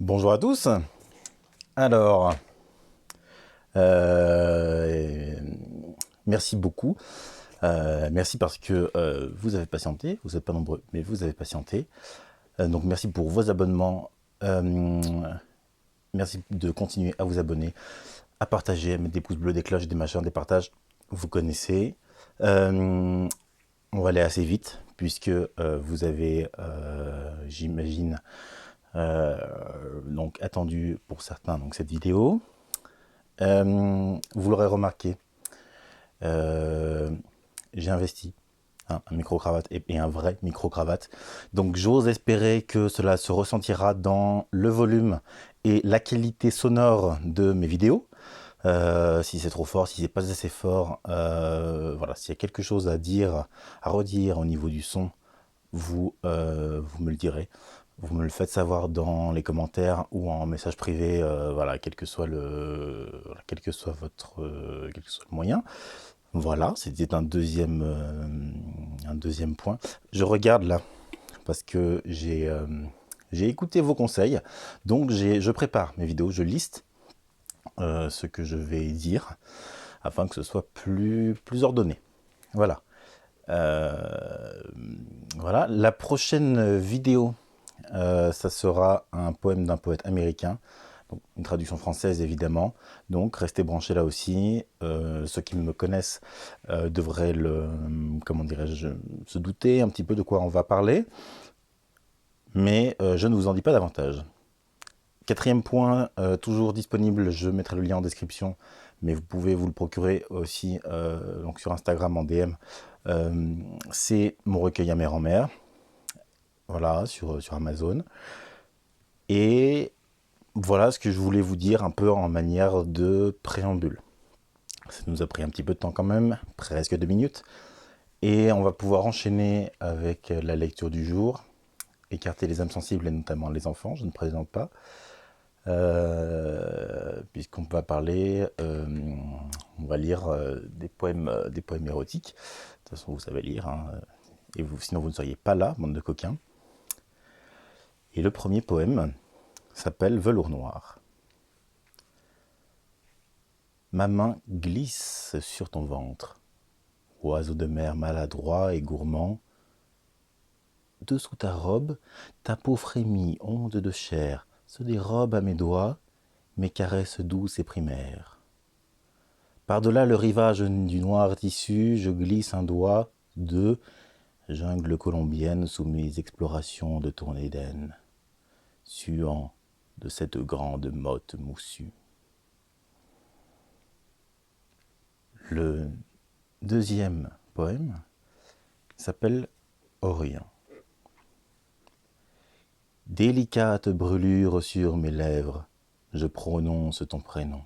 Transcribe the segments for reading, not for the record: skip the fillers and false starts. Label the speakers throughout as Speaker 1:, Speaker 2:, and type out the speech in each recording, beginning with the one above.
Speaker 1: Bonjour à tous. Alors, euh, merci beaucoup. Merci parce que vous avez patienté. Vous n'êtes pas nombreux, mais vous avez patienté. Donc merci pour vos abonnements. Merci de continuer à vous abonner, à partager, à mettre des pouces bleus, des cloches, des machins, des partages. Vous connaissez. Euh, on va aller assez vite puisque vous avez, j'imagine, euh, donc attendu pour certains donc cette vidéo. Vous l'aurez remarqué, euh, j'ai investi un micro-cravate et un vrai micro-cravate. Donc j'ose espérer que cela se ressentira dans le volume et la qualité sonore de mes vidéos. Si c'est trop fort, si c'est pas assez fort, voilà, s'il y a quelque chose à dire, à redire au niveau du son, vous me le direz. Vous me le faites savoir dans les commentaires ou en message privé, voilà, quel que soit quel que soit le moyen. Voilà, c'était un deuxième point. Je regarde là parce que j'ai écouté vos conseils, donc je prépare mes vidéos, je liste ce que je vais dire afin que ce soit plus ordonné. Voilà. Euh, voilà. La prochaine vidéo, ça sera un poème d'un poète américain. Donc, une traduction française évidemment. Donc restez branchés là aussi. Ceux qui me connaissent devraient comment dirais-je, se douter un petit peu de quoi on va parler. Mais je ne vous en dis pas davantage. Quatrième point, toujours disponible, je mettrai le lien en description, mais vous pouvez vous le procurer aussi donc sur Instagram en DM. C'est mon recueil à mère en mer, voilà, sur Amazon. Et voilà ce que je voulais vous dire un peu en manière de préambule. Ça nous a pris un petit peu de temps quand même, presque 2 minutes. Et on va pouvoir enchaîner avec la lecture du jour, écarter les âmes sensibles et notamment les enfants, je ne présente pas. Puisqu'on va parler, on va lire des poèmes érotiques. De toute façon, vous savez lire, hein, et sinon vous ne seriez pas là, bande de coquins. Et le premier poème s'appelle Velours noir. Ma main glisse sur ton ventre, oiseau de mer maladroit et gourmand. Dessous ta robe, ta peau frémit, onde de chair, se dérobe à mes doigts, mes caresses douces et primaires. Par-delà le rivage du noir tissu, je glisse un doigt, deux, jungle colombienne sous mes explorations de ton Éden, suant de cette grande motte moussue. Le deuxième poème s'appelle Orient. Délicate brûlure sur mes lèvres, je prononce ton prénom.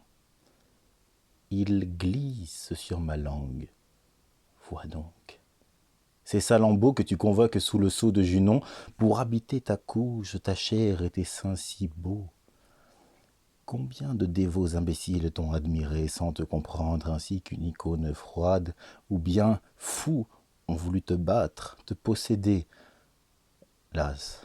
Speaker 1: Il glisse sur ma langue. Vois donc. Ces salambeaux que tu convoques sous le sceau de Junon pour habiter ta couche, ta chair et tes seins si beaux. Combien de dévots imbéciles t'ont admiré sans te comprendre ainsi qu'une icône froide, ou bien fous ont voulu te battre, te posséder. Las,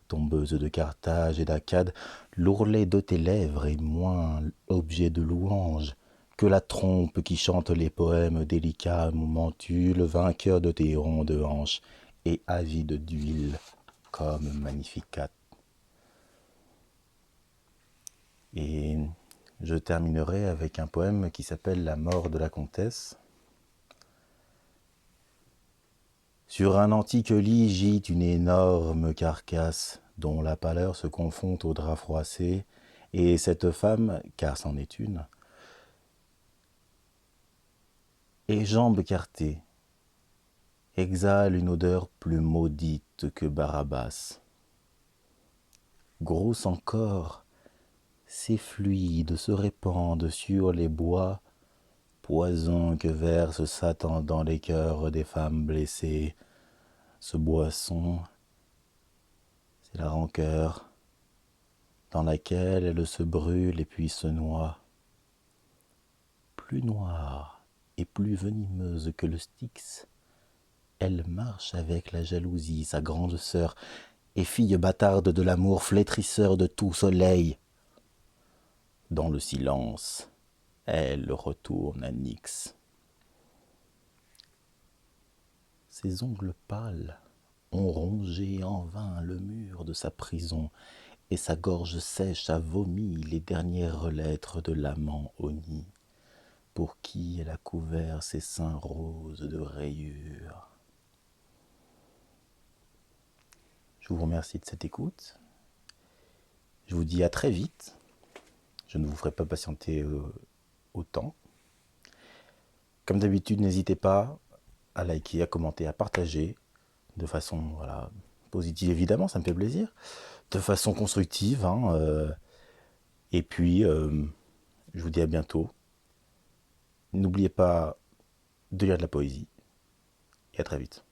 Speaker 1: tombeuse de Carthage et d'Akkad, l'ourlet de tes lèvres est moins objet de louange que la trompe qui chante les poèmes délicats, momentus, le vainqueur de tes rondes hanches et avide d'huile comme Magnificat. Et je terminerai avec un poème qui s'appelle La mort de la comtesse. Sur un antique lit gît une énorme carcasse dont la pâleur se confond au drap froissé, et cette femme, car c'en est une, et jambes cartées, exhale une odeur plus maudite que Barabbas. Grosse encore, ses fluides se répandent sur les bois, poison que verse Satan dans les cœurs des femmes blessées. Ce boisson, c'est la rancœur dans laquelle elle se brûle et puis se noie. Plus noire et plus venimeuse que le Styx, elle marche avec la jalousie, sa grande sœur, et fille bâtarde de l'amour, flétrisseur de tout soleil. Dans le silence, elle retourne à Nyx. Ses ongles pâles ont rongé en vain le mur de sa prison, et sa gorge sèche a vomi les dernières lettres de l'amant honni, pour qui elle a couvert ses seins roses de rayures. Je vous remercie de cette écoute. Je vous dis à très vite. Je ne vous ferai pas patienter autant. Comme d'habitude, n'hésitez pas à liker, à commenter, à partager de façon positive évidemment, ça me fait plaisir, de façon constructive. Et puis, je vous dis à bientôt. N'oubliez pas de lire de la poésie et à très vite.